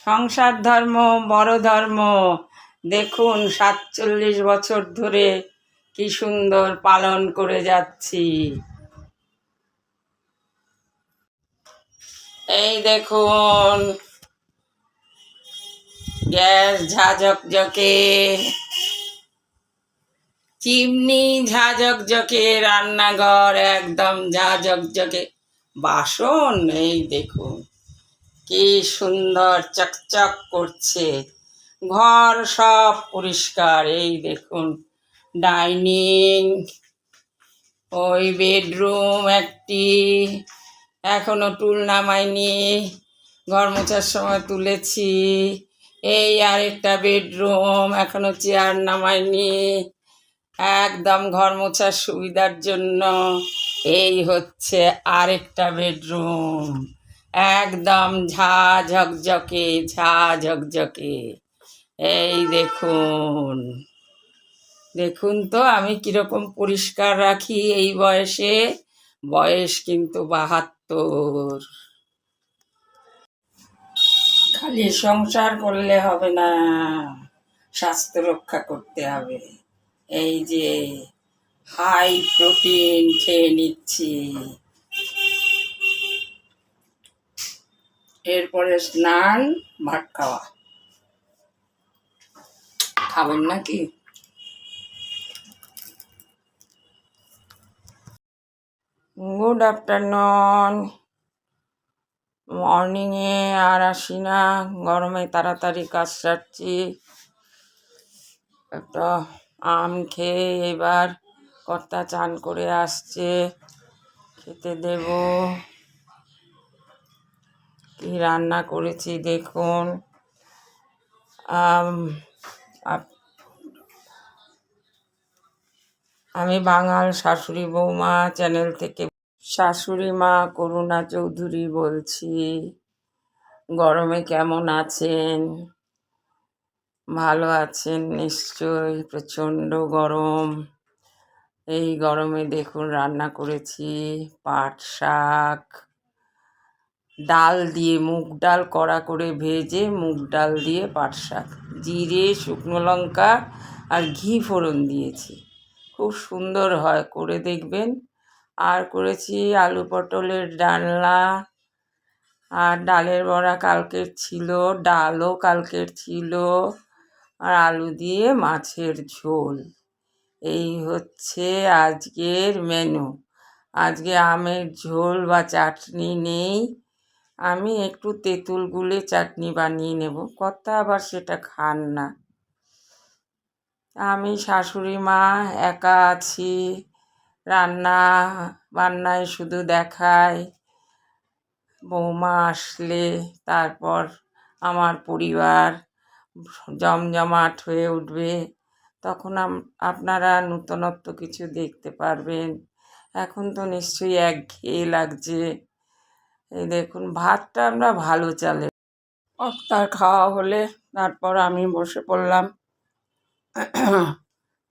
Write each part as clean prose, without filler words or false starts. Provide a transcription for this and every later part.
সংসার ধর্ম বড় ধর্ম। দেখুন ৪৭ বছর ধরে কি সুন্দর পালন করে যাচ্ছি। এই দেখুন গ্যাস ঝাঁঝকঝকে, চিমনি ঝাঁঝকঝকে, রান্নাঘর একদম ঝাঁঝকঝকে, বাসন এই দেখুন কি সুন্দর চকচক করছে। ঘর সব পরিষ্কার। এই দেখুন ডাইনিং, ওই বেডরুম একটি এখনো টুল নামাইনি, ঘর মোছার সময় তুলেছি। এই আরেকটা বেডরুম এখনো চেয়ার নামাইনি, একদম ঘর মোছার সুবিধার জন্য। এই হচ্ছে আরেকটা বেডরুম, একদম ঝাঁঝকঝকে ঝাঁঝকঝকে। এই দেখুন, দেখুন তো আমি কিরকম পরিষ্কার রাখি এই বয়সে। বয়স কিন্তু ৭২। খালি সংসার করলে হবে না, স্বাস্থ্য রক্ষা করতে হবে। এই যে হাই প্রোটিন খেয়ে নিচ্ছি, এরপরে স্নান, ভাত খাওয়া। খাবেন নাকি? Good afternoon. মর্নিংয়ে আর আসি না, গরমে তাড়াতাড়ি কাজ সারছি। একটা আম খেয়ে এবার কর্তা চান করে আসছে, খেতে দেব। কি রান্না করেছি দেখুন। আমি বাঙাল শাশুড়ি বৌমা চ্যানেল থেকে শাশুড়ি মা করুণা চৌধুরী বলছি। গরমে কেমন আছেন? ভালো আছেন নিশ্চয়ই। প্রচণ্ড গরম। এই গরমে দেখুন রান্না করেছি পাট শাক, ডাল দিয়ে, মুগ ডাল কড়া করে ভেজে মুগ ডাল দিয়ে পাট শাক, জিরে, শুকনো লঙ্কা আর ঘি ফোড়ন দিয়েছি। খুব সুন্দর হয়, করে দেখবেন। আর করেছি আলু পটলের ডালনা, আর ডালের বড়া কালকের ছিল, ডালও কালকের ছিল, আর আলু দিয়ে মাছের ঝোল। এই হচ্ছে আজকের মেনু। আজকে আমের ঝোল বা চাটনি নেই, আমি একটু তেঁতুল গুলে চাটনি বানিয়ে নেব। কর্তা আবার সেটা খান না। আমি শাশুড়ি মা একা আছি, রান্না বান্নায় শুধু দেখাই। বৌমা আসলে তারপর আমার পরিবার জমজমাট হয়ে উঠবে, তখন আপনারা নূতনত্ব কিছু দেখতে পারবেন। এখন তো নিশ্চয়ই একঘেয়ে লাগছে। এই দেখুন ভাতটা আমরা ভালো চালে। অক্তার খাওয়া হলে তারপর আমি বসে পড়লাম।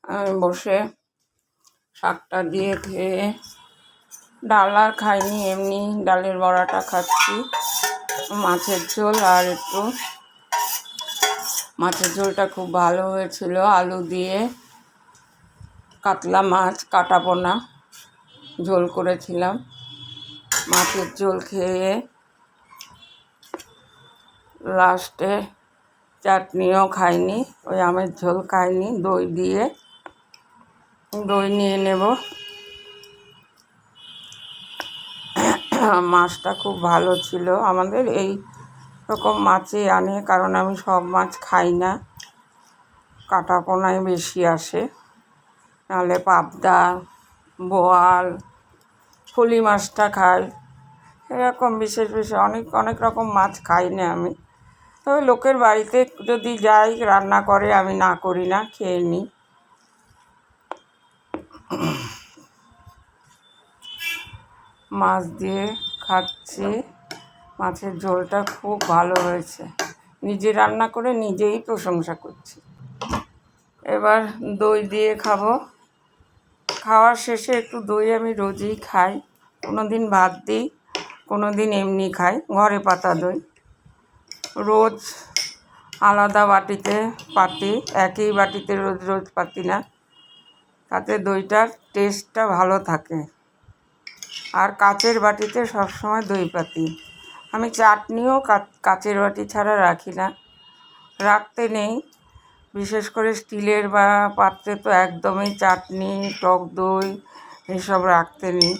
আমি বসে শাকটা দিয়ে খেয়ে, ডাল আর খাইনি, এমনি ডালের বড়াটা খাচ্ছি। মাছের ঝোল, আর একটু মাছের ঝোলটা খুব ভালো হয়েছিল, আলু দিয়ে কাতলা মাছ কাটা পোনা ঝোল করেছিলাম। মাছের ঝোল খেয়ে লাস্টে চাটনিও খাইনি, ওই আমের ঝোল খাইনি, দই দিয়ে দই নিয়ে নেব। মাছটা খুব ভালো ছিল। আমাদের এই রকম মাছই আনে, কারণ আমি সব মাছ খাই না, কাটা পোনায় বেশি আসে। নাহলে পাবদা, বোয়াল, ফলি মাছটা খাই। এরকম বিশেষ বিশেষ অনেক অনেক রকম মাছ খাই না আমি। তবে লোকের বাড়িতে যদি যাই, রান্না করে, আমি না করি না, খেয়ে নিই। মাছ দিয়ে খাচ্ছি, মাছের ঝোলটা খুব ভালো হয়েছে। নিজে রান্না করে নিজেই প্রশংসা করছি। এবার দই দিয়ে খাবো। খাওয়ার শেষে একটু দই আমি রোজই খাই, কোনো দিন ভাত দিই, কোনো দিন এমনি খাই, ঘরে পাতা দই। রোজ আলাদা বাটিতে পাতি, একই বাটিতে রোজ রোজ পাতি না, তাতে দইটার টেস্টটা ভালো থাকে। আর কাচের বাটিতে সবসময় দই পাতি। আমি চাটনিও কাচের বাটি ছাড়া রাখি না, রাখতে নেই। বিশেষ করে স্টিলের বা পাত্রে তো একদমই চাটনি, টক দই এসব রাখতে নেই,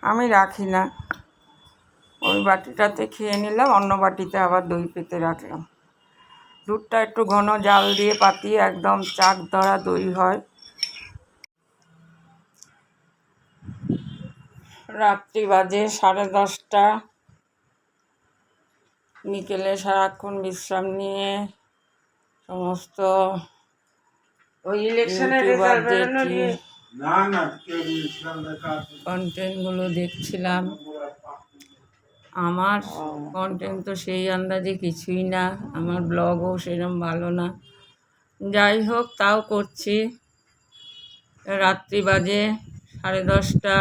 আমি রাখি না। ওই বাটিটাতে খেয়ে নিলাম, অন্য বাটিতে আবার দই পেতে রাখলাম। দুধটা একটু ঘন জাল দিয়ে পাতি, একদম চাক ধরা দই হয়। রাত্রি বাজে 10:30। বিকেলে সারাক্ষণ বিশ্রাম নিয়ে সমস্ত ওই ইলেকশনের রেজাল্ট বেরোনো নিয়ে কন্টেন্টগুলো দেখছিলাম। আমার কন্টেন্ট তো সেই আন্দাজে কিছুই না, আমার ব্লগও সেরকম ভালো না। যাই হোক, তাও করছি। রাত্রি বাজে 10:30।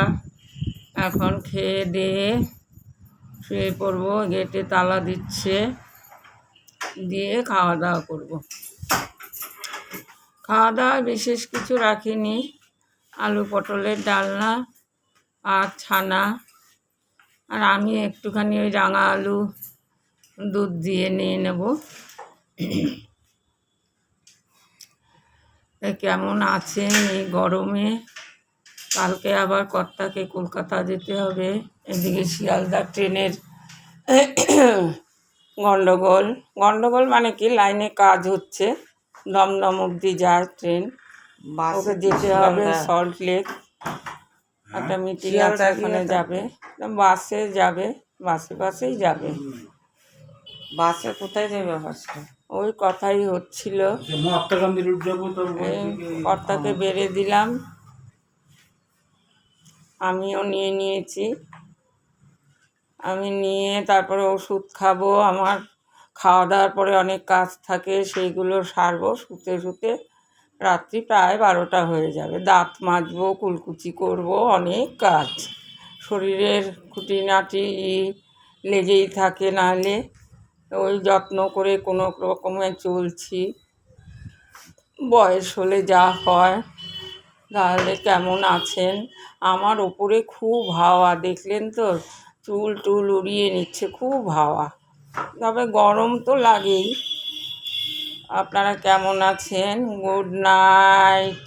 এখন খেয়ে দিয়ে শুয়ে পড়বো। গেটে তালা দিচ্ছে, দিয়ে খাওয়া দাওয়া করব। খাওয়া দাওয়া বিশেষ কিছু রাখিনি, আলু পটলের ডালনা আর ছানা। আর আমি একটুখানি ওই রাঙা আলু দুধ দিয়ে নিয়ে নেব। কেমন আছেন এই গরমে? কালকে আবার কর্তাকে কলকাতা যেতে হবে। এদিকে শিয়ালদা ট্রেনের গন্ডগোল মানে কি, লাইনে কাজ হচ্ছে, দমদম অবধি যায় ট্রেন, ওকে যেতে হবে সল্ট লেক, একটা মিটিং আছে, ওখানে যাবে। বাসে যাবে, বাসেই যাবে। বাসে কোথায় যাবে? বাসে ওই কথাই হচ্ছিল। কর্তাকে বেড়ে দিলাম, আমিও নিয়ে নিয়েছি। আমি নিয়ে তারপরে ওষুধ খাবো। আমার খাওয়া দাওয়ার পরে অনেক কাজ থাকে, সেইগুলো সারবো। শুতে শুতে রাত্রি প্রায় 12টা হয়ে যাবে। দাঁত মাজবো, কুলকুচি করব, অনেক কাজ। শরীরের খুঁটিনাটি লেগেই থাকে, নাহলে ওই যত্ন করে কোনো রকমে চলছি। বয়স হলে যা হয়। তাহলে কেমন আছেন? আমার ওপরে খুব হাওয়া, দেখলেন তো, চুল টুল উড়িয়ে নিচ্ছে, খুব হাওয়া। তবে গরম তো লাগেই। আপনারা কেমন আছেন? Good night.